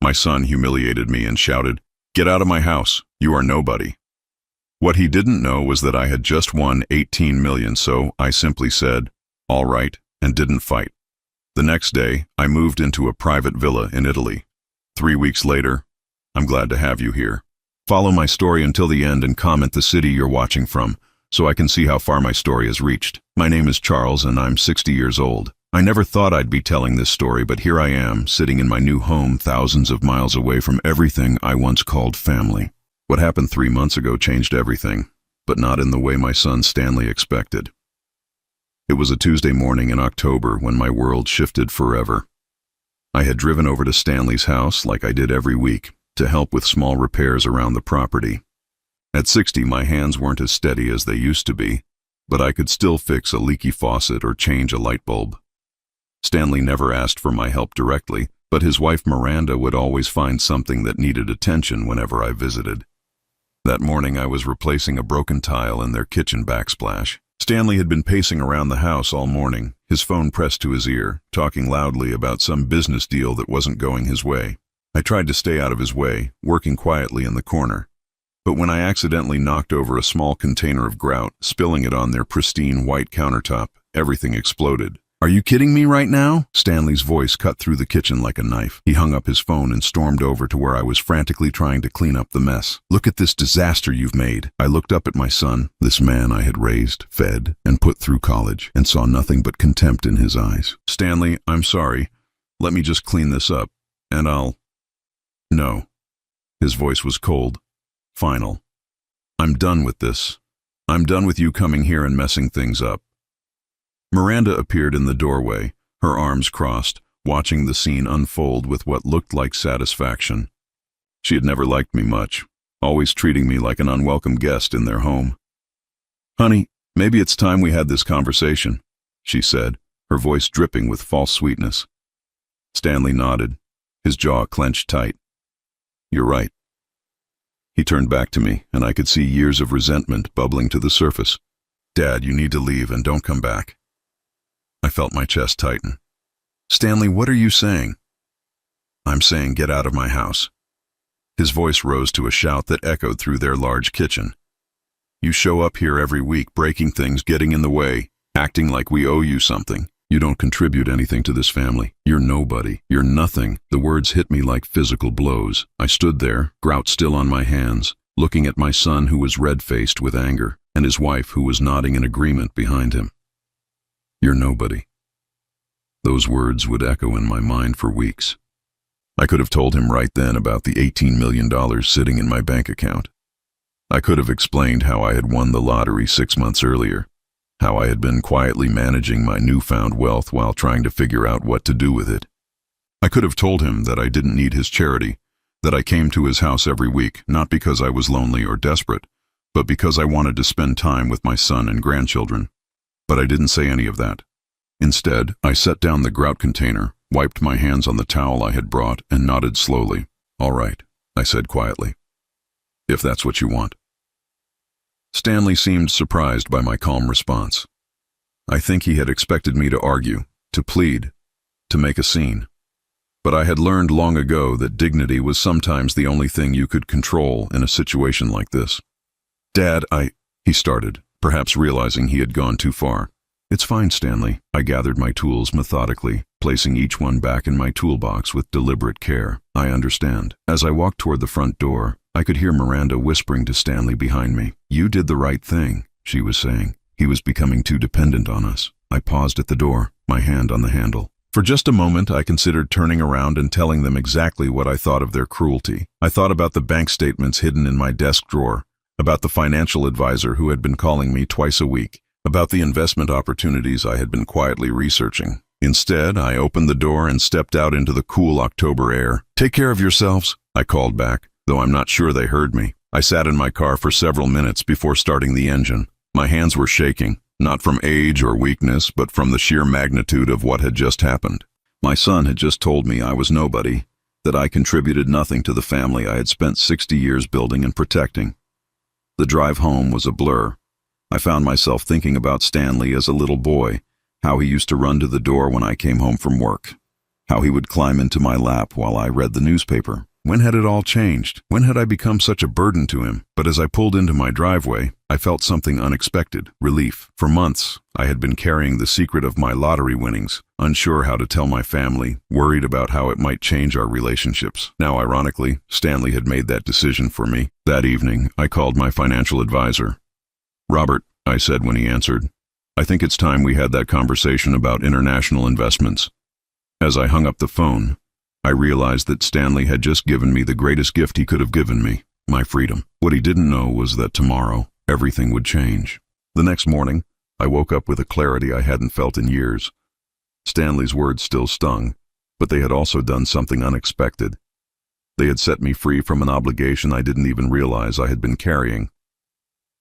My son humiliated me and shouted, "Get out of my house. You are nobody." What he didn't know was that I had just won 18 million, so I simply said, "All right," and didn't fight. The next day, I moved into a private villa in Italy. 3 weeks later, I'm glad to have you here. Follow my story until the end and comment the city you're watching from, so I can see how far my story has reached. My name is Charles and I'm 60 years old. I never thought I'd be telling this story, but here I am, sitting in my new home thousands of miles away from everything I once called family. What happened 3 months ago changed everything, but not in the way my son Stanley expected. It was a Tuesday morning in October when my world shifted forever. I had driven over to Stanley's house, like I did every week, to help with small repairs around the property. At 60, my hands weren't as steady as they used to be, but I could still fix a leaky faucet or change a light bulb. Stanley never asked for my help directly, but his wife Miranda would always find something that needed attention whenever I visited. That morning I was replacing a broken tile in their kitchen backsplash. Stanley had been pacing around the house all morning, his phone pressed to his ear, talking loudly about some business deal that wasn't going his way. I tried to stay out of his way, working quietly in the corner. But when I accidentally knocked over a small container of grout, spilling it on their pristine white countertop, everything exploded. "Are you kidding me right now?" Stanley's voice cut through the kitchen like a knife. He hung up his phone and stormed over to where I was frantically trying to clean up the mess. "Look at this disaster you've made." I looked up at my son, this man I had raised, fed, and put through college, and saw nothing but contempt in his eyes. "Stanley, I'm sorry. Let me just clean this up, and I'll—" "No." His voice was cold, final. "I'm done with this. I'm done with you coming here and messing things up." Miranda appeared in the doorway, her arms crossed, watching the scene unfold with what looked like satisfaction. She had never liked me much, always treating me like an unwelcome guest in their home. "Honey, maybe it's time we had this conversation," she said, her voice dripping with false sweetness. Stanley nodded, his jaw clenched tight. "You're right." He turned back to me, and I could see years of resentment bubbling to the surface. "Dad, you need to leave and don't come back." I felt my chest tighten. "Stanley, what are you saying?" "I'm saying get out of my house." His voice rose to a shout that echoed through their large kitchen. "You show up here every week, breaking things, getting in the way, acting like we owe you something. You don't contribute anything to this family. You're nobody. You're nothing." The words hit me like physical blows. I stood there, grout still on my hands, looking at my son who was red-faced with anger, and his wife who was nodding in agreement behind him. "You're nobody." Those words would echo in my mind for weeks. I could have told him right then about the $18 million sitting in my bank account. I could have explained how I had won the lottery 6 months earlier, how I had been quietly managing my newfound wealth while trying to figure out what to do with it. I could have told him that I didn't need his charity, that I came to his house every week, not because I was lonely or desperate, but because I wanted to spend time with my son and grandchildren. But I didn't say any of that. Instead, I set down the grout container, wiped my hands on the towel I had brought, and nodded slowly. "All right," I said quietly. "If that's what you want." Stanley seemed surprised by my calm response. I think he had expected me to argue, to plead, to make a scene. But I had learned long ago that dignity was sometimes the only thing you could control in a situation like this. "Dad, he started, perhaps realizing he had gone too far. "It's fine, Stanley." I gathered my tools methodically, placing each one back in my toolbox with deliberate care. "I understand." As I walked toward the front door, I could hear Miranda whispering to Stanley behind me. "You did the right thing," she was saying. "He was becoming too dependent on us." I paused at the door, my hand on the handle. For just a moment, I considered turning around and telling them exactly what I thought of their cruelty. I thought about the bank statements hidden in my desk drawer, about the financial advisor who had been calling me twice a week, about the investment opportunities I had been quietly researching. Instead, I opened the door and stepped out into the cool October air. "Take care of yourselves," I called back, though I'm not sure they heard me. I sat in my car for several minutes before starting the engine. My hands were shaking, not from age or weakness, but from the sheer magnitude of what had just happened. My son had just told me I was nobody, that I contributed nothing to the family I had spent 60 years building and protecting. The drive home was a blur. I found myself thinking about Stanley as a little boy, how he used to run to the door when I came home from work, how he would climb into my lap while I read the newspaper. When had it all changed? When had I become such a burden to him? But as I pulled into my driveway, I felt something unexpected, relief. For months, I had been carrying the secret of my lottery winnings, unsure how to tell my family, worried about how it might change our relationships. Now, ironically, Stanley had made that decision for me. That evening, I called my financial advisor. "Robert," I said when he answered, "I think it's time we had that conversation about international investments." As I hung up the phone, I realized that Stanley had just given me the greatest gift he could have given me, my freedom. What he didn't know was that tomorrow, everything would change. The next morning, I woke up with a clarity I hadn't felt in years. Stanley's words still stung, but they had also done something unexpected. They had set me free from an obligation I didn't even realize I had been carrying.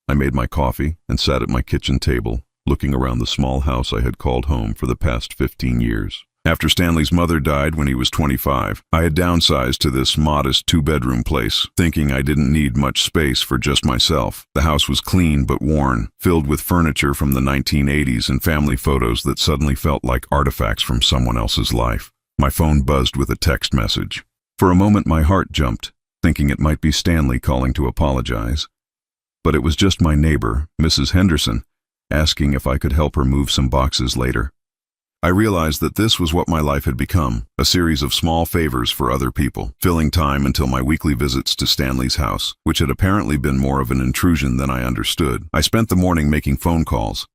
I made my coffee and sat at my kitchen table, looking around the small house I had called home for the past 15 years. After Stanley's mother died when he was 25, I had downsized to this modest two-bedroom place, thinking I didn't need much space for just myself. The house was clean but worn, filled with furniture from the 1980s and family photos that suddenly felt like artifacts from someone else's life. My phone buzzed with a text message. For a moment my heart jumped, thinking it might be Stanley calling to apologize. But it was just my neighbor, Mrs. Henderson, asking if I could help her move some boxes later. I realized that this was what my life had become, a series of small favors for other people, filling time until my weekly visits to Stanley's house, which had apparently been more of an intrusion than I understood. I spent the morning making phone calls,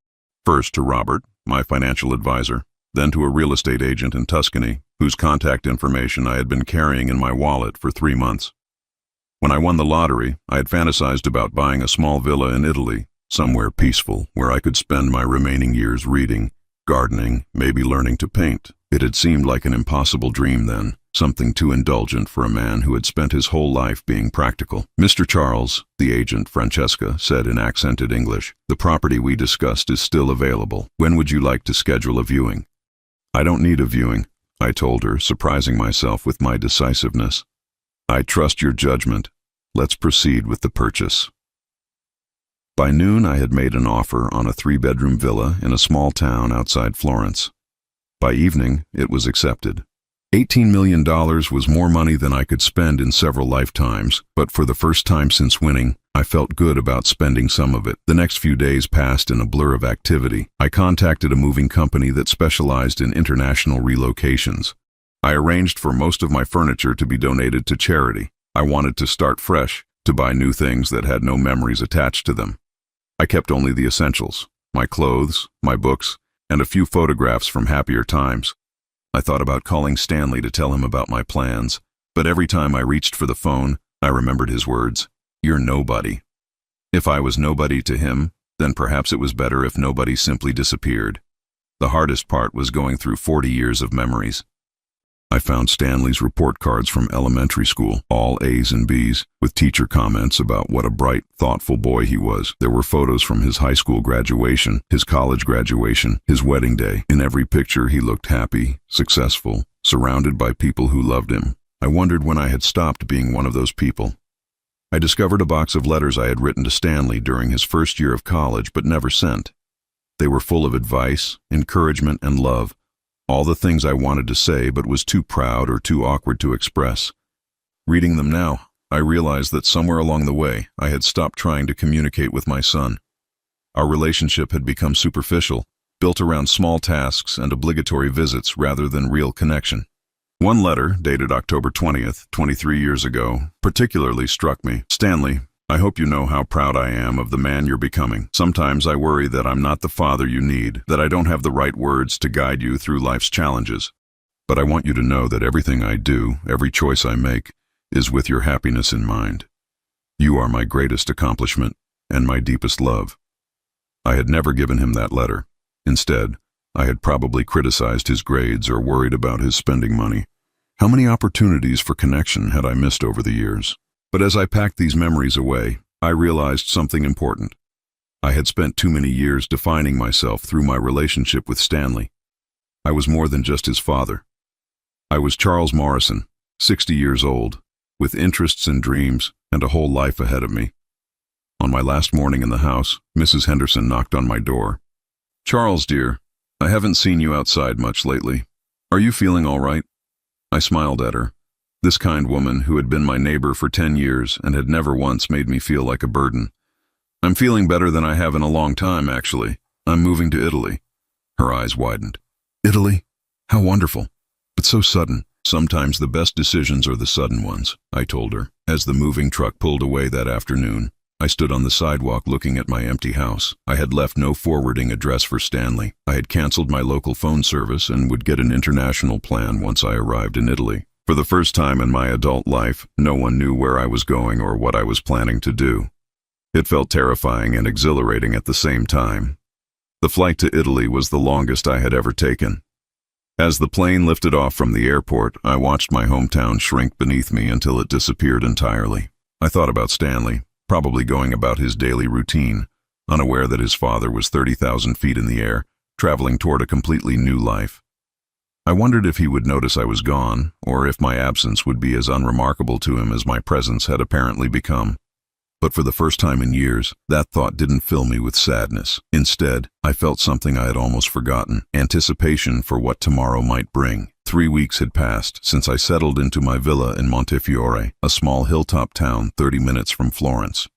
first to Robert, my financial advisor, then to a real estate agent in Tuscany, whose contact information I had been carrying in my wallet for 3 months. When I won the lottery, I had fantasized about buying a small villa in Italy, somewhere peaceful, where I could spend my remaining years reading, gardening, maybe learning to paint. It had seemed like an impossible dream then, something too indulgent for a man who had spent his whole life being practical. "Mr. Charles," the agent, Francesca, said in accented English, "the property we discussed is still available. When would you like to schedule a viewing?" "I don't need a viewing," I told her, surprising myself with my decisiveness. "I trust your judgment. Let's proceed with the purchase." By noon, I had made an offer on a 3-bedroom villa in a small town outside Florence. By evening, it was accepted. $18 million was more money than I could spend in several lifetimes, but for the first time since winning, I felt good about spending some of it. The next few days passed in a blur of activity. I contacted a moving company that specialized in international relocations. I arranged for most of my furniture to be donated to charity. I wanted to start fresh, to buy new things that had no memories attached to them. I kept only the essentials, my clothes, my books, and a few photographs from happier times. I thought about calling Stanley to tell him about my plans, but every time I reached for the phone, I remembered his words, "You're nobody." If I was nobody to him, then perhaps it was better if nobody simply disappeared. The hardest part was going through 40 years of memories. I found Stanley's report cards from elementary school, all A's and B's, with teacher comments about what a bright, thoughtful boy he was. There were photos from his high school graduation, his college graduation, his wedding day. In every picture, he looked happy, successful, surrounded by people who loved him. I wondered when I had stopped being one of those people. I discovered a box of letters I had written to Stanley during his first year of college but never sent. They were full of advice, encouragement, and love. All the things I wanted to say but was too proud or too awkward to express. Reading them now, I realized that somewhere along the way, I had stopped trying to communicate with my son. Our relationship had become superficial, built around small tasks and obligatory visits rather than real connection. One letter, dated October 20th, 23 years ago, particularly struck me. "Stanley, I hope you know how proud I am of the man you're becoming. Sometimes I worry that I'm not the father you need, that I don't have the right words to guide you through life's challenges. But I want you to know that everything I do, every choice I make, is with your happiness in mind. You are my greatest accomplishment and my deepest love." I had never given him that letter. Instead, I had probably criticized his grades or worried about his spending money. How many opportunities for connection had I missed over the years? But as I packed these memories away, I realized something important. I had spent too many years defining myself through my relationship with Stanley. I was more than just his father. I was Charles Morrison, 60 years old, with interests and dreams and a whole life ahead of me. On my last morning in the house, Mrs. Henderson knocked on my door. "Charles, dear, I haven't seen you outside much lately. Are you feeling all right?" I smiled at her. This kind woman who had been my neighbor for 10 years and had never once made me feel like a burden. I'm feeling better than I have in a long time, actually. I'm moving to Italy. Her eyes widened. Italy? How wonderful. But so sudden. Sometimes the best decisions are the sudden ones, I told her. As the moving truck pulled away that afternoon, I stood on the sidewalk looking at my empty house. I had left no forwarding address for Stanley. I had canceled my local phone service and would get an international plan once I arrived in Italy. For the first time in my adult life, no one knew where I was going or what I was planning to do. It felt terrifying and exhilarating at the same time. The flight to Italy was the longest I had ever taken. As the plane lifted off from the airport, I watched my hometown shrink beneath me until it disappeared entirely. I thought about Stanley, probably going about his daily routine, unaware that his father was 30,000 feet in the air, traveling toward a completely new life. I wondered if he would notice I was gone, or if my absence would be as unremarkable to him as my presence had apparently become. But for the first time in years, that thought didn't fill me with sadness. Instead, I felt something I had almost forgotten, anticipation for what tomorrow might bring. 3 weeks had passed since I settled into my villa in Montefiore, a small hilltop town 30 minutes from Florence.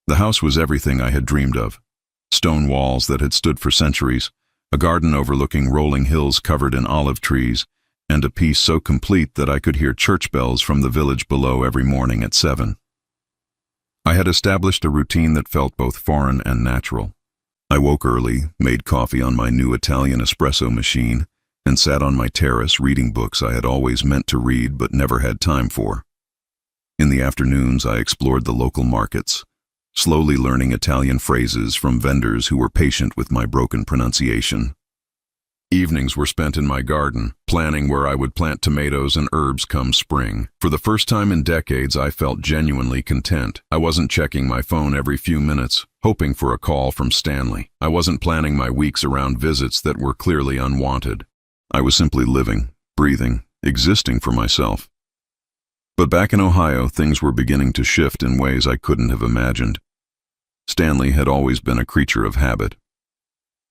The house was everything I had dreamed of. Stone walls that had stood for centuries, a garden overlooking rolling hills covered in olive trees, and a peace so complete that I could hear church bells from the village below every morning at 7. I had established a routine that felt both foreign and natural. I woke early, made coffee on my new Italian espresso machine, and sat on my terrace reading books I had always meant to read but never had time for. In the afternoons, I explored the local markets, slowly learning Italian phrases from vendors who were patient with my broken pronunciation. Evenings were spent in my garden, planning where I would plant tomatoes and herbs come spring. For the first time in decades, I felt genuinely content. I wasn't checking my phone every few minutes, hoping for a call from Stanley. I wasn't planning my weeks around visits that were clearly unwanted. I was simply living, breathing, existing for myself. But back in Ohio, things were beginning to shift in ways I couldn't have imagined. Stanley had always been a creature of habit.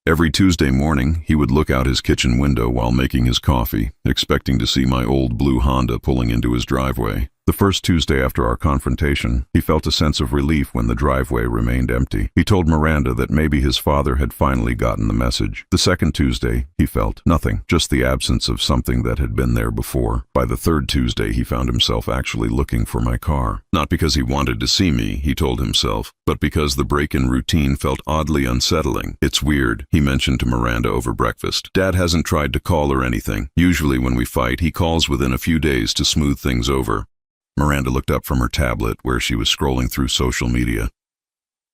Every Tuesday morning, he would look out his kitchen window while making his coffee, expecting to see my old blue Honda pulling into his driveway. The first Tuesday after our confrontation, he felt a sense of relief when the driveway remained empty. He told Miranda that maybe his father had finally gotten the message. The second Tuesday, he felt nothing, just the absence of something that had been there before. By the third Tuesday, he found himself actually looking for my car. Not because he wanted to see me, he told himself, but because the break in routine felt oddly unsettling. It's weird, he mentioned to Miranda over breakfast. Dad hasn't tried to call or anything. Usually when we fight, he calls within a few days to smooth things over. Miranda looked up from her tablet where she was scrolling through social media.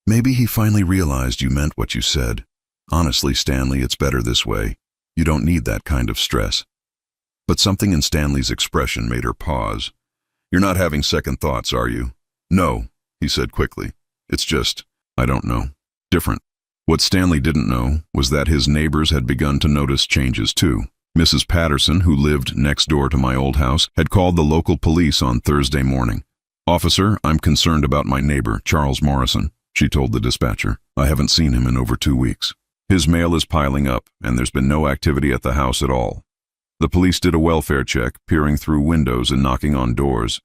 Maybe he finally realized you meant what you said. Honestly, Stanley, it's better this way. You don't need that kind of stress. But something in Stanley's expression made her pause. You're not having second thoughts, are you? No, he said quickly. It's just, I don't know. Different. What Stanley didn't know was that his neighbors had begun to notice changes too. Mrs. Patterson, who lived next door to my old house, had called the local police on Thursday morning. Officer, I'm concerned about my neighbor, Charles Morrison, she told the dispatcher. I haven't seen him in over 2 weeks. His mail is piling up, and there's been no activity at the house at all. The police did a welfare check, peering through windows and knocking on doors.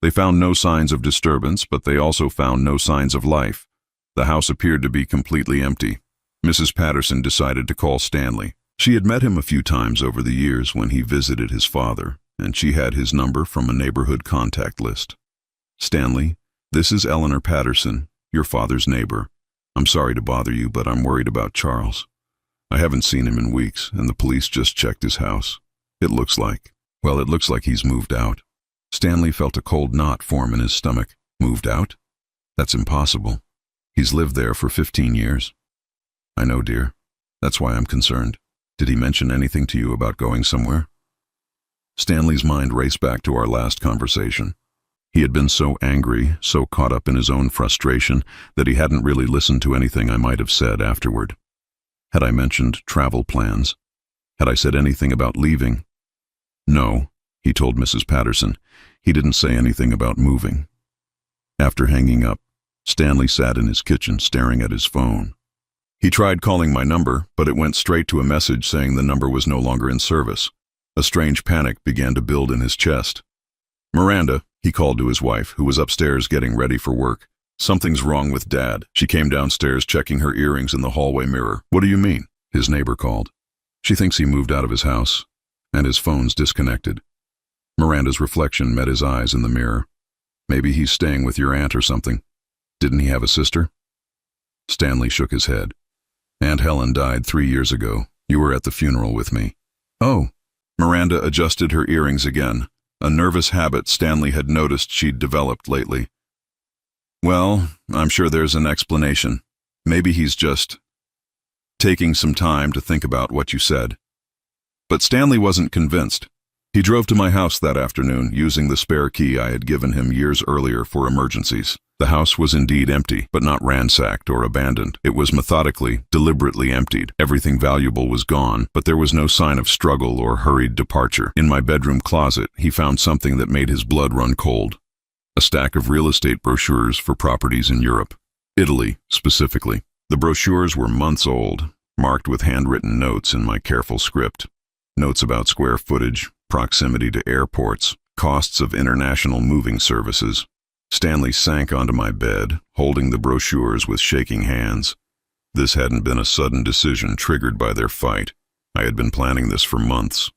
They found no signs of disturbance, but they also found no signs of life. The house appeared to be completely empty. Mrs. Patterson decided to call Stanley. She had met him a few times over the years when he visited his father, and she had his number from a neighborhood contact list. Stanley, this is Eleanor Patterson, your father's neighbor. I'm sorry to bother you, but I'm worried about Charles. I haven't seen him in weeks, and the police just checked his house. It looks like he's moved out. Stanley felt a cold knot form in his stomach. Moved out? That's impossible. He's lived there for 15 years. I know, dear. That's why I'm concerned. Did he mention anything to you about going somewhere? Stanley's mind raced back to our last conversation. He had been so angry, so caught up in his own frustration, that he hadn't really listened to anything I might have said afterward. Had I mentioned travel plans? Had I said anything about leaving? No, he told Mrs. Patterson. He didn't say anything about moving. After hanging up, Stanley sat in his kitchen staring at his phone. He tried calling my number, but it went straight to a message saying the number was no longer in service. A strange panic began to build in his chest. "Miranda," he called to his wife, who was upstairs getting ready for work. "Something's wrong with Dad." She came downstairs checking her earrings in the hallway mirror. "What do you mean?" His neighbor called. "She thinks he moved out of his house, and his phone's disconnected." Miranda's reflection met his eyes in the mirror. "Maybe he's staying with your aunt or something. Didn't he have a sister?" Stanley shook his head. "Aunt Helen died 3 years ago. You were at the funeral with me." "Oh." Miranda adjusted her earrings again, a nervous habit Stanley had noticed she'd developed lately. "Well, I'm sure there's an explanation. Maybe he's just taking some time to think about what you said." But Stanley wasn't convinced. He drove to my house that afternoon, using the spare key I had given him years earlier for emergencies. The house was indeed empty, but not ransacked or abandoned. It was methodically, deliberately emptied. Everything valuable was gone, but there was no sign of struggle or hurried departure. In my bedroom closet, he found something that made his blood run cold. A stack of real estate brochures for properties in Europe. Italy, specifically. The brochures were months old, marked with handwritten notes in my careful script. Notes about square footage, proximity to airports, costs of international moving services. Stanley sank onto my bed, holding the brochures with shaking hands. This hadn't been a sudden decision triggered by their fight. I had been planning this for months.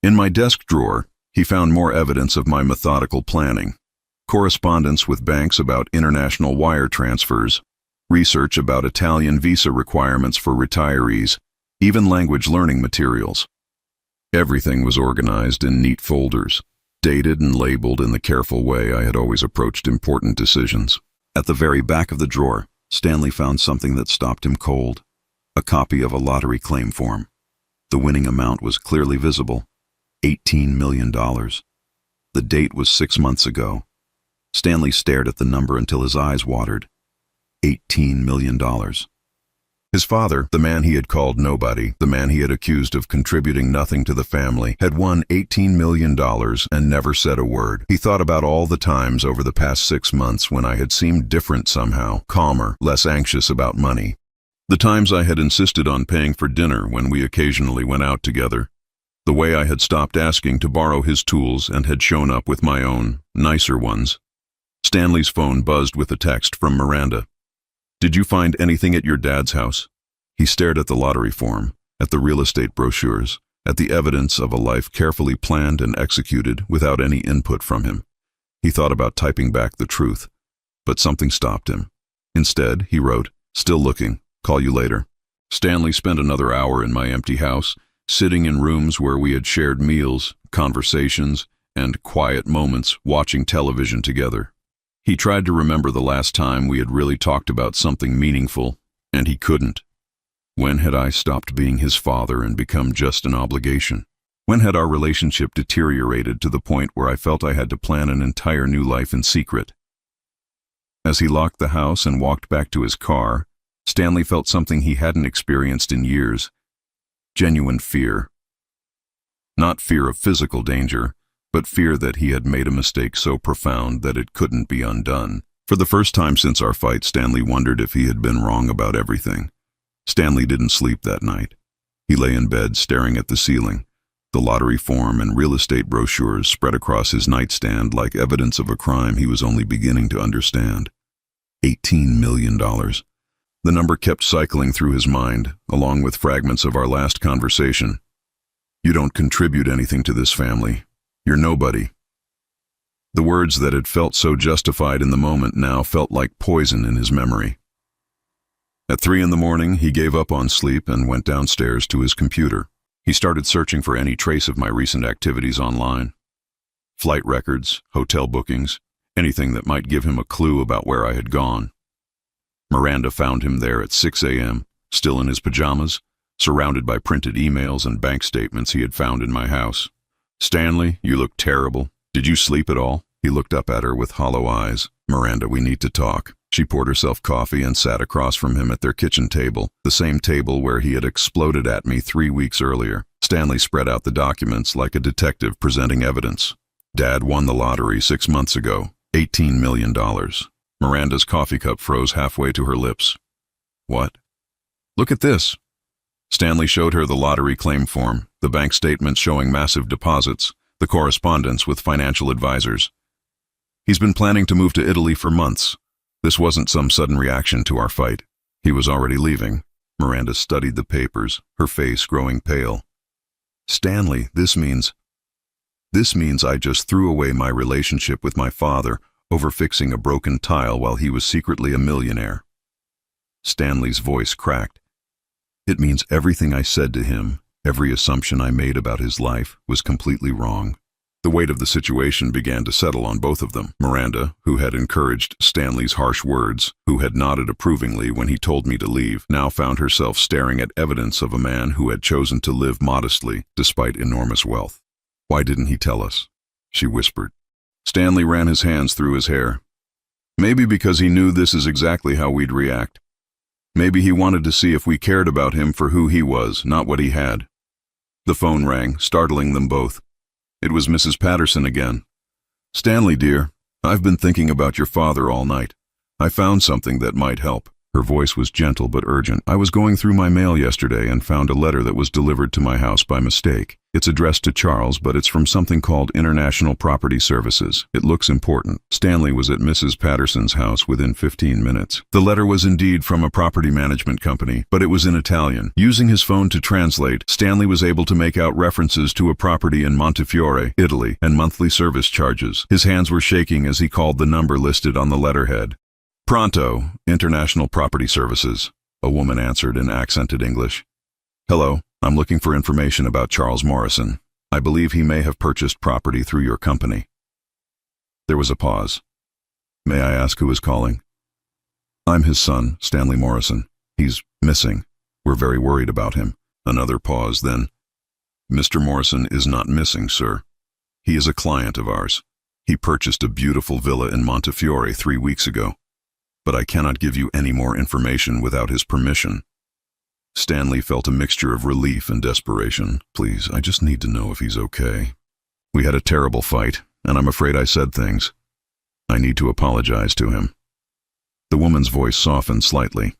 In my desk drawer, he found more evidence of my methodical planning. Correspondence with banks about international wire transfers, research about Italian visa requirements for retirees, even language learning materials. Everything was organized in neat folders, dated and labeled in the careful way I had always approached important decisions. At the very back of the drawer, Stanley found something that stopped him cold. A copy of a lottery claim form. The winning amount was clearly visible. $18 million. The date was 6 months ago. Stanley stared at the number until his eyes watered. $18 million. His father, the man he had called nobody, the man he had accused of contributing nothing to the family, had won $18 million and never said a word. He thought about all the times over the past 6 months when I had seemed different somehow, calmer, less anxious about money. The times I had insisted on paying for dinner when we occasionally went out together. The way I had stopped asking to borrow his tools and had shown up with my own, nicer ones. Stanley's phone buzzed with a text from Miranda. "Did you find anything at your dad's house?" He stared at the lottery form, at the real estate brochures, at the evidence of a life carefully planned and executed without any input from him. He thought about typing back the truth, but something stopped him. Instead, he wrote, "Still looking. Call you later." Stanley spent another hour in my empty house, sitting in rooms where we had shared meals, conversations, and quiet moments watching television together. He tried to remember the last time we had really talked about something meaningful, and he couldn't. When had I stopped being his father and become just an obligation? When had our relationship deteriorated to the point where I felt I had to plan an entire new life in secret? As he locked the house and walked back to his car, Stanley felt something he hadn't experienced in years. Genuine fear. Not fear of physical danger, but fear that he had made a mistake so profound that it couldn't be undone. For the first time since our fight, Stanley wondered if he had been wrong about everything. Stanley didn't sleep that night. He lay in bed staring at the ceiling, the lottery form and real estate brochures spread across his nightstand like evidence of a crime he was only beginning to understand. $18 million. The number kept cycling through his mind, along with fragments of our last conversation. "You don't contribute anything to this family. You're nobody." The words that had felt so justified in the moment now felt like poison in his memory. At 3 a.m, he gave up on sleep and went downstairs to his computer. He started searching for any trace of my recent activities online. Flight records, hotel bookings, anything that might give him a clue about where I had gone. Miranda found him there at 6 a.m., still in his pajamas, surrounded by printed emails and bank statements he had found in my house. "Stanley, you look terrible. Did you sleep at all?" He looked up at her with hollow eyes. "Miranda, we need to talk." She poured herself coffee and sat across from him at their kitchen table, the same table where he had exploded at me 3 weeks earlier. Stanley spread out the documents like a detective presenting evidence. "Dad won the lottery 6 months ago. $18 million. Miranda's coffee cup froze halfway to her lips. "What?" "Look at this." Stanley showed her the lottery claim form, the bank statement showing massive deposits, the correspondence with financial advisors. He's been planning to move to Italy for months. This wasn't some sudden reaction to our fight. He was already leaving. Miranda studied the papers, her face growing pale. Stanley, this means I just threw away my relationship with my father over fixing a broken tile while he was secretly a millionaire. Stanley's voice cracked. It means everything I said to him, every assumption I made about his life, was completely wrong. The weight of the situation began to settle on both of them. Miranda, who had encouraged Stanley's harsh words, who had nodded approvingly when he told me to leave, now found herself staring at evidence of a man who had chosen to live modestly despite enormous wealth. Why didn't he tell us? She whispered. Stanley ran his hands through his hair. Maybe because he knew this is exactly how we'd react. Maybe he wanted to see if we cared about him for who he was, not what he had. The phone rang, startling them both. It was Mrs. Patterson again. Stanley, dear, I've been thinking about your father all night. I found something that might help. Her voice was gentle but urgent. I was going through my mail yesterday and found a letter that was delivered to my house by mistake. It's addressed to Charles, but it's from something called International Property Services. It looks important. Stanley was at Mrs. Patterson's house within 15 minutes. The letter was indeed from a property management company, but it was in Italian. Using his phone to translate, Stanley was able to make out references to a property in Montefiore, Italy, and monthly service charges. His hands were shaking as he called the number listed on the letterhead. Pronto, International Property Services, a woman answered in accented English. Hello, I'm looking for information about Charles Morrison. I believe he may have purchased property through your company. There was a pause. May I ask who is calling? I'm his son, Stanley Morrison. He's missing. We're very worried about him. Another pause, then. Mr. Morrison is not missing, sir. He is a client of ours. He purchased a beautiful villa in Montefiore 3 weeks ago. But I cannot give you any more information without his permission. Stanley felt a mixture of relief and desperation. Please, I just need to know if he's okay. We had a terrible fight, and I'm afraid I said things. I need to apologize to him. The woman's voice softened slightly.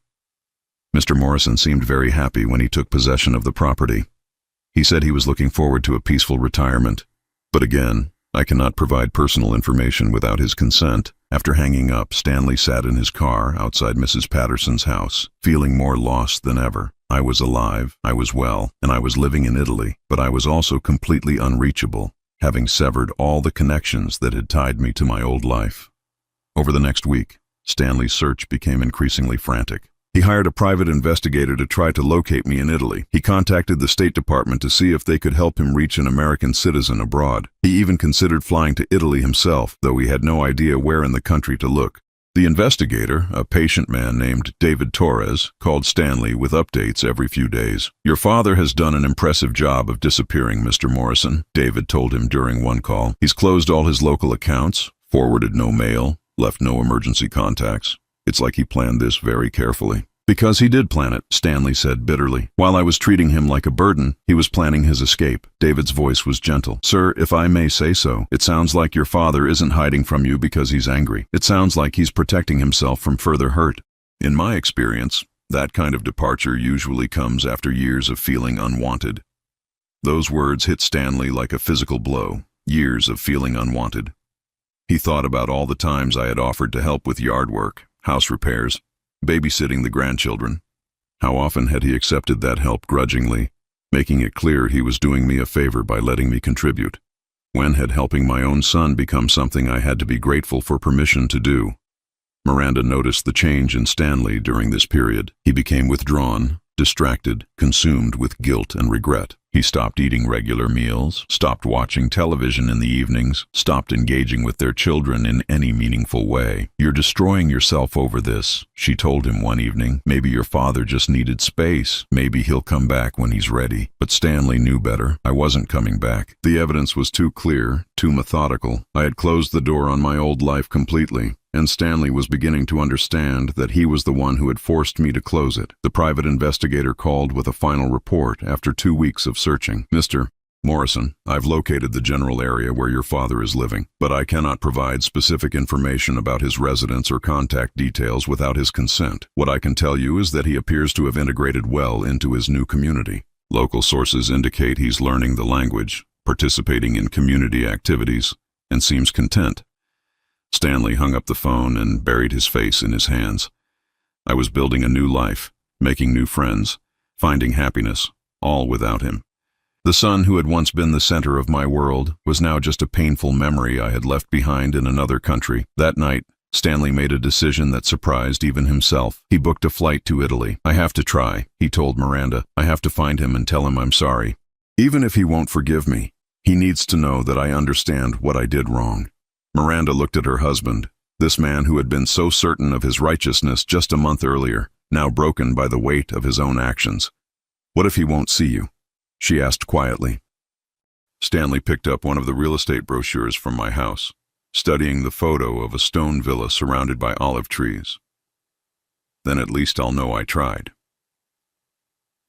Mr. Morrison seemed very happy when he took possession of the property. He said he was looking forward to a peaceful retirement. But again, I cannot provide personal information without his consent. After hanging up, Stanley sat in his car outside Mrs. Patterson's house, feeling more lost than ever. I was alive, I was well, and I was living in Italy, but I was also completely unreachable, having severed all the connections that had tied me to my old life. Over the next week, Stanley's search became increasingly frantic. He hired a private investigator to try to locate me in Italy. He contacted the State Department to see if they could help him reach an American citizen abroad. He even considered flying to Italy himself, though he had no idea where in the country to look. The investigator, a patient man named David Torres, called Stanley with updates every few days. Your father has done an impressive job of disappearing, Mr. Morrison, David told him during one call. He's closed all his local accounts, forwarded no mail, left no emergency contacts. It's like he planned this very carefully. Because he did plan it, Stanley said bitterly. While I was treating him like a burden, he was planning his escape. David's voice was gentle. Sir, if I may say so, it sounds like your father isn't hiding from you because he's angry. It sounds like he's protecting himself from further hurt. In my experience, that kind of departure usually comes after years of feeling unwanted. Those words hit Stanley like a physical blow. Years of feeling unwanted. He thought about all the times I had offered to help with yard work, house repairs, babysitting the grandchildren. How often had he accepted that help grudgingly, making it clear he was doing me a favor by letting me contribute? When had helping my own son become something I had to be grateful for permission to do? Miranda noticed the change in Stanley during this period. He became withdrawn, distracted, consumed with guilt and regret. He stopped eating regular meals, stopped watching television in the evenings, stopped engaging with their children in any meaningful way. You're destroying yourself over this, she told him one evening. Maybe your father just needed space. Maybe he'll come back when he's ready. But Stanley knew better. I wasn't coming back. The evidence was too clear, too methodical. I had closed the door on my old life completely. And Stanley was beginning to understand that he was the one who had forced me to close it. The private investigator called with a final report after 2 weeks of searching. Mr. Morrison, I've located the general area where your father is living, but I cannot provide specific information about his residence or contact details without his consent. What I can tell you is that he appears to have integrated well into his new community. Local sources indicate he's learning the language, participating in community activities, and seems content. Stanley hung up the phone and buried his face in his hands. I was building a new life, making new friends, finding happiness, all without him. The son who had once been the center of my world was now just a painful memory I had left behind in another country. That night, Stanley made a decision that surprised even himself. He booked a flight to Italy. I have to try, he told Miranda. I have to find him and tell him I'm sorry. Even if he won't forgive me, he needs to know that I understand what I did wrong. Miranda looked at her husband, this man who had been so certain of his righteousness just a month earlier, now broken by the weight of his own actions. What if he won't see you? She asked quietly. Stanley picked up one of the real estate brochures from my house, studying the photo of a stone villa surrounded by olive trees. Then at least I'll know I tried.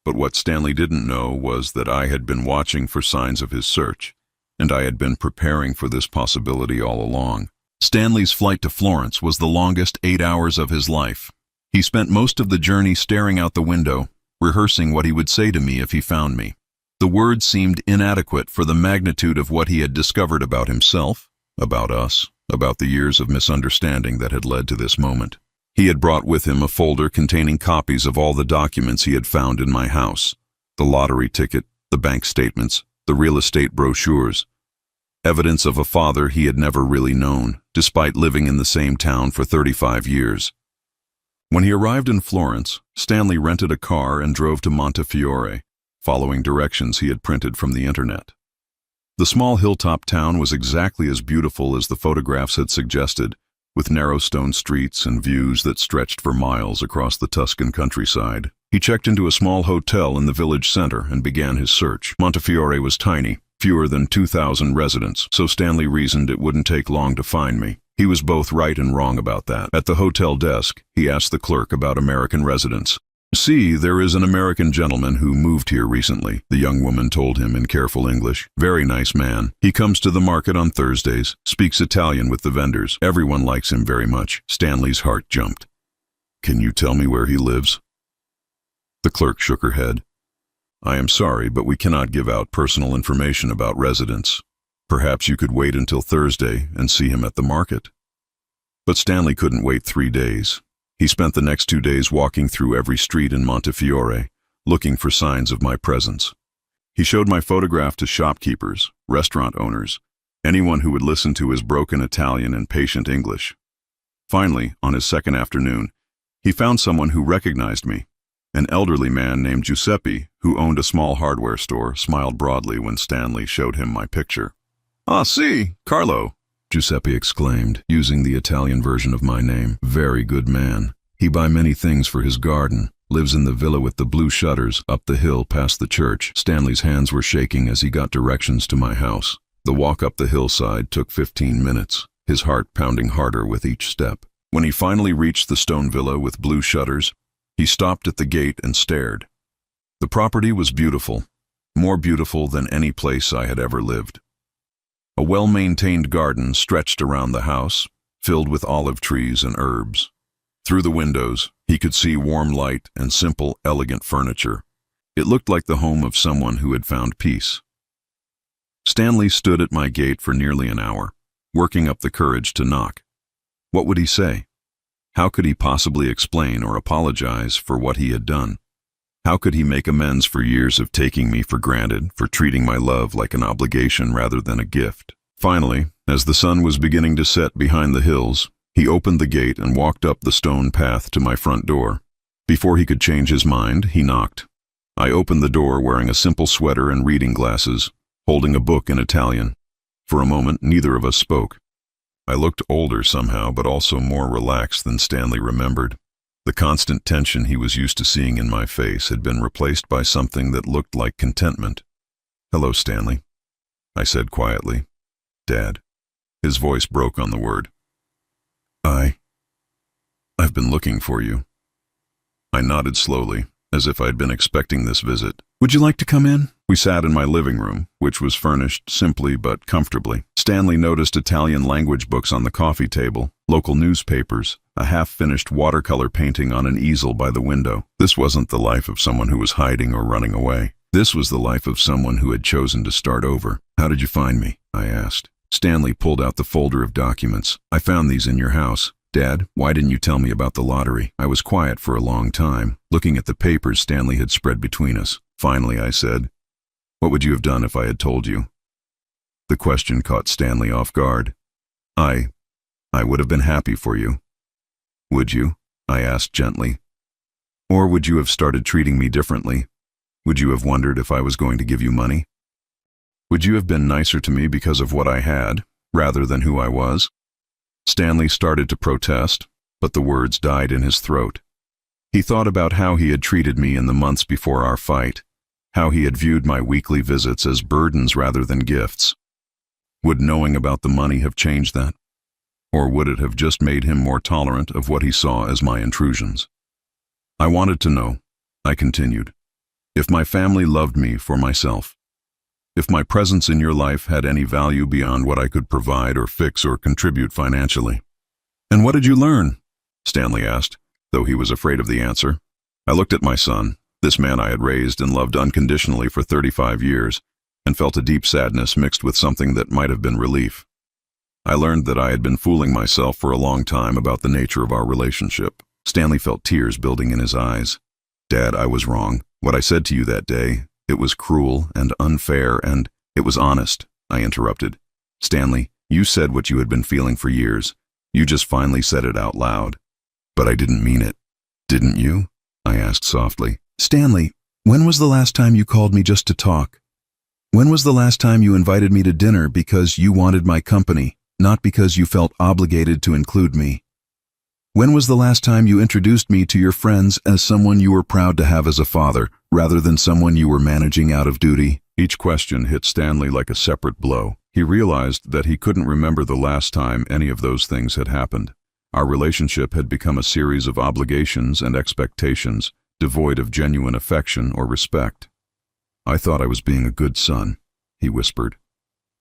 But what Stanley didn't know was that I had been watching for signs of his search, and I had been preparing for this possibility all along. Stanley's flight to Florence was the longest 8 hours of his life. He spent most of the journey staring out the window, rehearsing what he would say to me if he found me. The words seemed inadequate for the magnitude of what he had discovered about himself, about us, about the years of misunderstanding that had led to this moment. He had brought with him a folder containing copies of all the documents he had found in my house, the lottery ticket, the bank statements, the real estate brochures, evidence of a father he had never really known, despite living in the same town for 35 years. When he arrived in Florence, Stanley rented a car and drove to Montefiore, following directions he had printed from the internet. The small hilltop town was exactly as beautiful as the photographs had suggested, with narrow stone streets and views that stretched for miles across the Tuscan countryside. He checked into a small hotel in the village center and began his search. Montefiore was tiny, fewer than 2,000 residents, so Stanley reasoned it wouldn't take long to find me. He was both right and wrong about that. At the hotel desk, he asked the clerk about American residents. "See, there is an American gentleman who moved here recently," the young woman told him in careful English. "Very nice man. He comes to the market on Thursdays, speaks Italian with the vendors. Everyone likes him very much." Stanley's heart jumped. "Can you tell me where he lives?" The clerk shook her head. "I am sorry, but we cannot give out personal information about residents. Perhaps you could wait until Thursday and see him at the market." But Stanley couldn't wait 3 days. He spent the next 2 days walking through every street in Montefiore, looking for signs of my presence. He showed my photograph to shopkeepers, restaurant owners, anyone who would listen to his broken Italian and patient English. Finally, on his second afternoon, he found someone who recognized me. An elderly man named Giuseppe, who owned a small hardware store, smiled broadly when Stanley showed him my picture. "Ah, sì, Carlo," Giuseppe exclaimed, using the Italian version of my name. "Very good man. He buy many things for his garden. Lives in the villa with the blue shutters, up the hill past the church." Stanley's hands were shaking as he got directions to my house. The walk up the hillside took 15 minutes, his heart pounding harder with each step. When he finally reached the stone villa with blue shutters, he stopped at the gate and stared. The property was beautiful, more beautiful than any place I had ever lived. A well-maintained garden stretched around the house, filled with olive trees and herbs. Through the windows, he could see warm light and simple, elegant furniture. It looked like the home of someone who had found peace. Stanley stood at my gate for nearly an hour, working up the courage to knock. What would he say? How could he possibly explain or apologize for what he had done? How could he make amends for years of taking me for granted, for treating my love like an obligation rather than a gift? Finally, as the sun was beginning to set behind the hills, he opened the gate and walked up the stone path to my front door. Before he could change his mind, he knocked. I opened the door wearing a simple sweater and reading glasses, holding a book in Italian. For a moment, neither of us spoke. I looked older somehow, but also more relaxed than Stanley remembered. The constant tension he was used to seeing in my face had been replaced by something that looked like contentment. "Hello, Stanley," I said quietly. "Dad." His voice broke on the word. I've been looking for you." I nodded slowly, as if I'd been expecting this visit. "Would you like to come in?" We sat in my living room, which was furnished simply but comfortably. Stanley noticed Italian language books on the coffee table, local newspapers, a half-finished watercolor painting on an easel by the window. This wasn't the life of someone who was hiding or running away. This was the life of someone who had chosen to start over. "How did you find me?" I asked. Stanley pulled out the folder of documents. "I found these in your house. Dad, why didn't you tell me about the lottery?" I was quiet for a long time, looking at the papers Stanley had spread between us. Finally, I said, "What would you have done if I had told you?" The question caught Stanley off guard. I would have been happy for you." "Would you?" I asked gently. "Or would you have started treating me differently? Would you have wondered if I was going to give you money? Would you have been nicer to me because of what I had, rather than who I was?" Stanley started to protest, but the words died in his throat. He thought about how he had treated me in the months before our fight, how he had viewed my weekly visits as burdens rather than gifts. Would knowing about the money have changed that? Or would it have just made him more tolerant of what he saw as my intrusions? "I wanted to know," I continued, "if my family loved me for myself. If my presence in your life had any value beyond what I could provide or fix or contribute financially." "And what did you learn?" Stanley asked, though he was afraid of the answer. I looked at my son, this man I had raised and loved unconditionally for 35 years, and felt a deep sadness mixed with something that might have been relief. I learned that I had been fooling myself for a long time about the nature of our relationship. Stanley felt tears building in his eyes. "Dad, I was wrong. What I said to you that day, it was cruel and unfair and it was honest," I interrupted. "Stanley, you said what you had been feeling for years. You just finally said it out loud. But I didn't mean it." "Didn't you?" I asked softly. "Stanley, when was the last time you called me just to talk? When was the last time you invited me to dinner because you wanted my company, not because you felt obligated to include me? When was the last time you introduced me to your friends as someone you were proud to have as a father, rather than someone you were managing out of duty?" Each question hit Stanley like a separate blow. He realized that he couldn't remember the last time any of those things had happened. Our relationship had become a series of obligations and expectations, devoid of genuine affection or respect. "I thought I was being a good son," he whispered.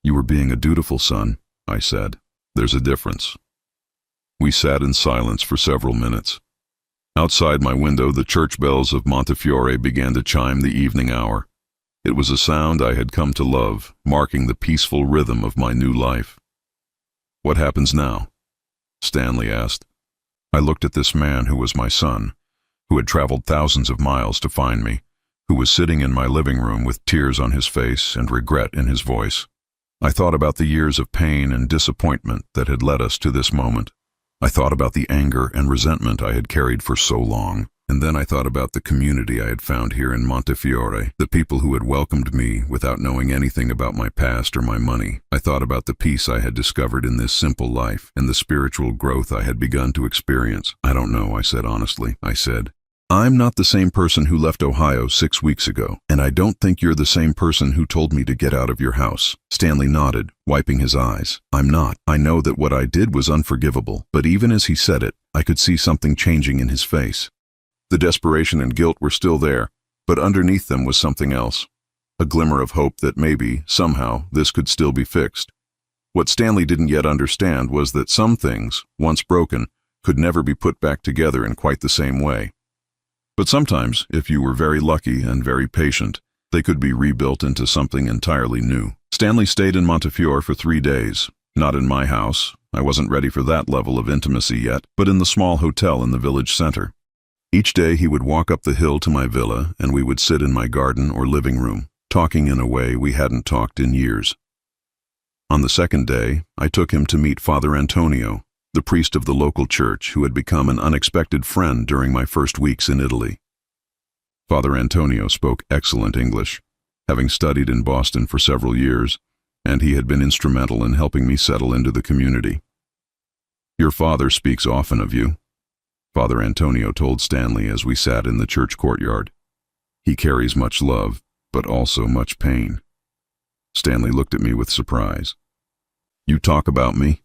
"You were being a dutiful son," I said. "There's a difference." We sat in silence for several minutes. Outside my window, the church bells of Montefiore began to chime the evening hour. It was a sound I had come to love, marking the peaceful rhythm of my new life. "What happens now?" Stanley asked. I looked at this man who was my son, who had traveled thousands of miles to find me, who was sitting in my living room with tears on his face and regret in his voice. I thought about the years of pain and disappointment that had led us to this moment. I thought about the anger and resentment I had carried for so long. And then I thought about the community I had found here in Montefiore, the people who had welcomed me without knowing anything about my past or my money. I thought about the peace I had discovered in this simple life and the spiritual growth I had begun to experience. "I don't know," I said honestly. I said, "I'm not the same person who left Ohio 6 weeks ago, and I don't think you're the same person who told me to get out of your house." Stanley nodded, wiping his eyes. "I'm not. I know that what I did was unforgivable," but even as he said it, I could see something changing in his face. The desperation and guilt were still there, but underneath them was something else. A glimmer of hope that maybe, somehow, this could still be fixed. What Stanley didn't yet understand was that some things, once broken, could never be put back together in quite the same way. But sometimes, if you were very lucky and very patient, they could be rebuilt into something entirely new. Stanley stayed in Montefiore for 3 days, not in my house. I wasn't ready for that level of intimacy yet, but in the small hotel in the village center. Each day he would walk up the hill to my villa, and we would sit in my garden or living room, talking in a way we hadn't talked in years. On the second day, I took him to meet Father Antonio, the priest of the local church who had become an unexpected friend during my first weeks in Italy. Father Antonio spoke excellent English, having studied in Boston for several years, and he had been instrumental in helping me settle into the community. "Your father speaks often of you," Father Antonio told Stanley as we sat in the church courtyard. "He carries much love, but also much pain." Stanley looked at me with surprise. "You talk about me?"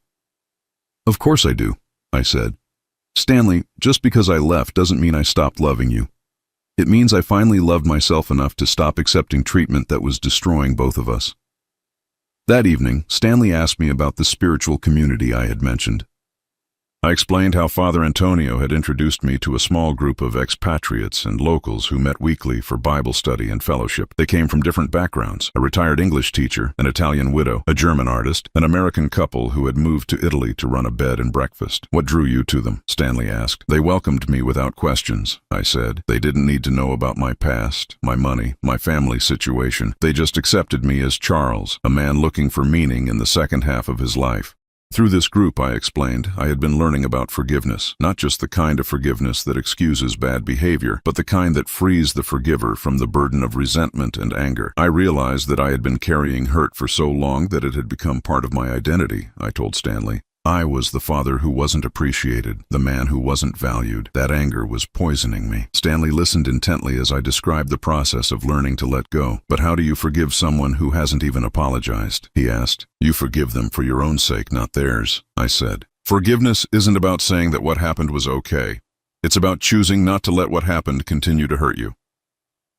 "Of course I do," I said. "Stanley, just because I left doesn't mean I stopped loving you. It means I finally loved myself enough to stop accepting treatment that was destroying both of us. That evening, Stanley asked me about the spiritual community I had mentioned. I explained how Father Antonio had introduced me to a small group of expatriates and locals who met weekly for Bible study and fellowship. They came from different backgrounds: a retired English teacher, an Italian widow, a German artist, an American couple who had moved to Italy to run a bed and breakfast. "What drew you to them?" Stanley asked. "They welcomed me without questions," I said. "They didn't need to know about my past, my money, my family situation. They just accepted me as Charles, a man looking for meaning in the second half of his life." Through this group, I explained, I had been learning about forgiveness, not just the kind of forgiveness that excuses bad behavior, but the kind that frees the forgiver from the burden of resentment and anger. I realized that I had been carrying hurt for so long that it had become part of my identity, I told Stanley. I was the father who wasn't appreciated, the man who wasn't valued. That anger was poisoning me. Stanley listened intently as I described the process of learning to let go. "But how do you forgive someone who hasn't even apologized?" he asked. "You forgive them for your own sake, not theirs," I said. Forgiveness isn't about saying that what happened was okay. It's about choosing not to let what happened continue to hurt you.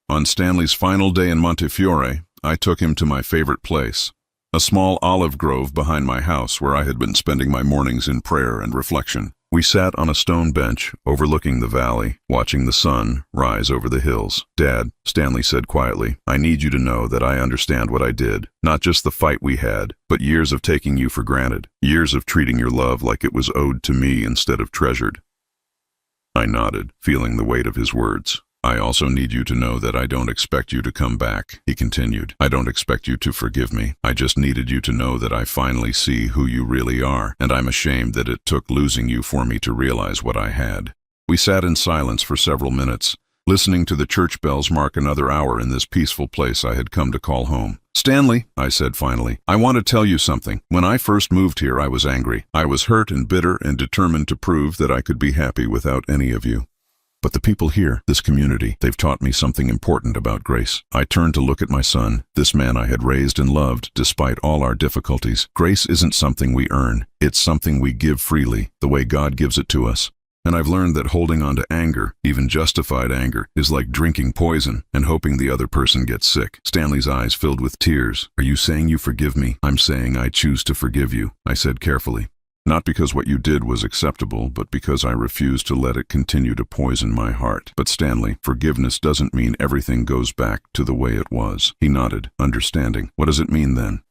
On Stanley's final day in Montefiore, I took him to my favorite place, a small olive grove behind my house where I had been spending my mornings in prayer and reflection. We sat on a stone bench overlooking the valley, watching the sun rise over the hills. "Dad," Stanley said quietly, "I need you to know that I understand what I did. Not just the fight we had, but years of taking you for granted. Years of treating your love like it was owed to me instead of treasured." I nodded, feeling the weight of his words. "I also need you to know that I don't expect you to come back," he continued. "I don't expect you to forgive me. I just needed you to know that I finally see who you really are, and I'm ashamed that it took losing you for me to realize what I had." We sat in silence for several minutes, listening to the church bells mark another hour in this peaceful place I had come to call home. "Stanley," I said finally, "I want to tell you something. When I first moved here, I was angry. I was hurt and bitter and determined to prove that I could be happy without any of you. But the people here, this community, they've taught me something important about grace." I turned to look at my son, this man I had raised and loved despite all our difficulties. Grace isn't something we earn. It's something we give freely, the way God gives it to us. And I've learned that holding on to anger, even justified anger, is like drinking poison and hoping the other person gets sick. Stanley's eyes filled with tears. "Are you saying you forgive me?" "I'm saying I choose to forgive you," I said carefully. "Not because what you did was acceptable, but because I refuse to let it continue to poison my heart." "But Stanley, forgiveness doesn't mean everything goes back to the way it was." He nodded, understanding. "What does it mean then?"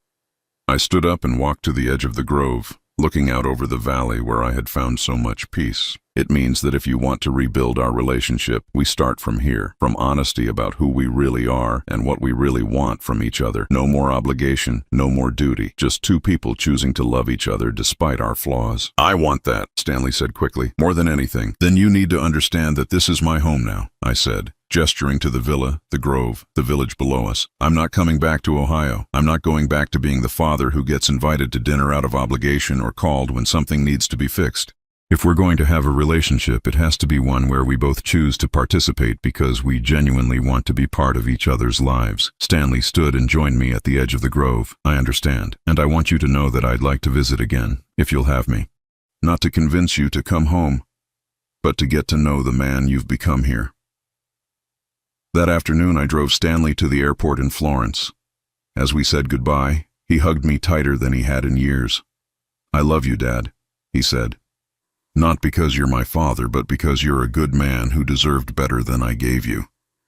I stood up and walked to the edge of the grove, looking out over the valley where I had found so much peace. "It means that if you want to rebuild our relationship, we start from here, from honesty about who we really are and what we really want from each other. No more obligation, no more duty, just two people choosing to love each other despite our flaws." "I want that," Stanley said quickly. "More than anything." "Then you need to understand that this is my home now," I said, gesturing to the villa, the grove, the village below us. "I'm not coming back to Ohio. I'm not going back to being the father who gets invited to dinner out of obligation or called when something needs to be fixed. If we're going to have a relationship, it has to be one where we both choose to participate because we genuinely want to be part of each other's lives." Stanley stood and joined me at the edge of the grove. "I understand, and I want you to know that I'd like to visit again, if you'll have me. Not to convince you to come home, but to get to know the man you've become here." That afternoon, I drove Stanley to the airport in Florence. As we said goodbye, he hugged me tighter than he had in years. "I love you, Dad," he said. "Not because you're my father, but because you're a good man who deserved better than I gave you."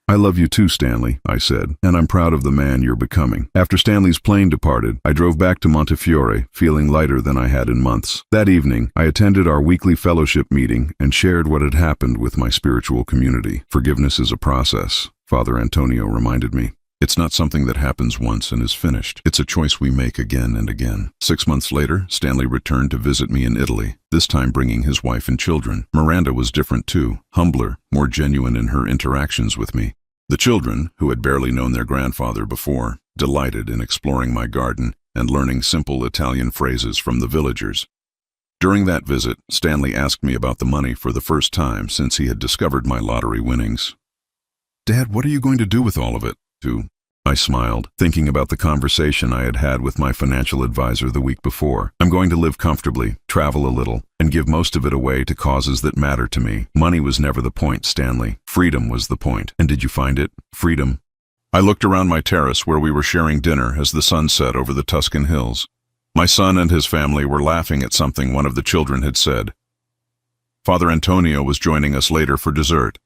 "I love you too, Stanley," I said, "and I'm proud of the man you're becoming." After Stanley's plane departed, I drove back to Montefiore, feeling lighter than I had in months. That evening, I attended our weekly fellowship meeting and shared what had happened with my spiritual community. Forgiveness is a process, Father Antonio reminded me. It's not something that happens once and is finished. It's a choice we make again and again. 6 months later, Stanley returned to visit me in Italy, this time bringing his wife and children. Miranda was different too, humbler, more genuine in her interactions with me. The children, who had barely known their grandfather before, delighted in exploring my garden and learning simple Italian phrases from the villagers. During that visit, Stanley asked me about the money for the first time since he had discovered my lottery winnings. "Dad, what are you going to do with all of it?" "To I smiled, thinking about the conversation I had had with my financial advisor the week before. I'm going to live comfortably, travel a little, and give most of it away to causes that matter to me. Money was never the point, Stanley. Freedom was the point. And did you find it? Freedom? I looked around my terrace where we were sharing dinner as the sun set over the Tuscan hills. My son and his family were laughing at something one of the children had said. Father Antonio was joining us later for dessert.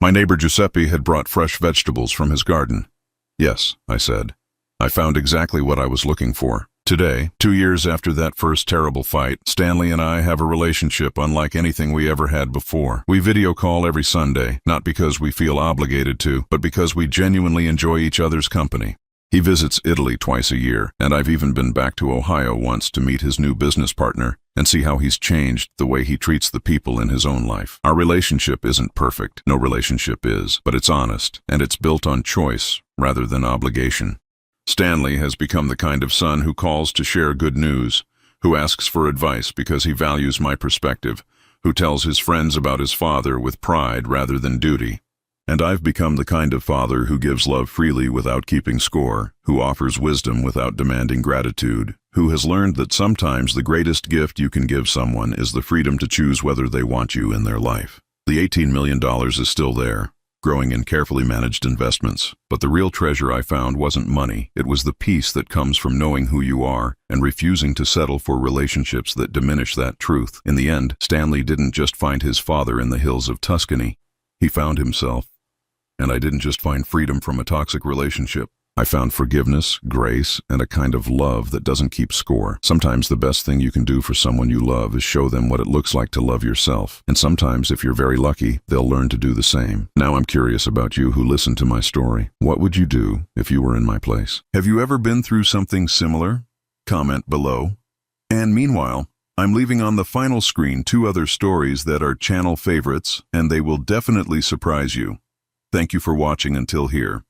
My neighbor Giuseppe had brought fresh vegetables from his garden. Yes, I said. I found exactly what I was looking for. Today, 2 years after that first terrible fight, Stanley and I have a relationship unlike anything we ever had before. We video call every Sunday, not because we feel obligated to, but because we genuinely enjoy each other's company. He visits Italy twice a year, and I've even been back to Ohio once to meet his new business partner and see how he's changed the way he treats the people in his own life. Our relationship isn't perfect, no relationship is, but it's honest, and it's built on choice rather than obligation. Stanley has become the kind of son who calls to share good news, who asks for advice because he values my perspective, who tells his friends about his father with pride rather than duty. And I've become the kind of father who gives love freely without keeping score, who offers wisdom without demanding gratitude, who has learned that sometimes the greatest gift you can give someone is the freedom to choose whether they want you in their life. The $18 million is still there, growing in carefully managed investments. But the real treasure I found wasn't money. It was the peace that comes from knowing who you are and refusing to settle for relationships that diminish that truth. In the end, Stanley didn't just find his father in the hills of Tuscany. He found himself. And I didn't just find freedom from a toxic relationship. I found forgiveness, grace, and a kind of love that doesn't keep score. Sometimes the best thing you can do for someone you love is show them what it looks like to love yourself. And sometimes, if you're very lucky, they'll learn to do the same. Now I'm curious about you who listened to my story. What would you do if you were in my place? Have you ever been through something similar? Comment below. And meanwhile, I'm leaving on the final screen 2 other stories that are channel favorites, and they will definitely surprise you. Thank you for watching until here.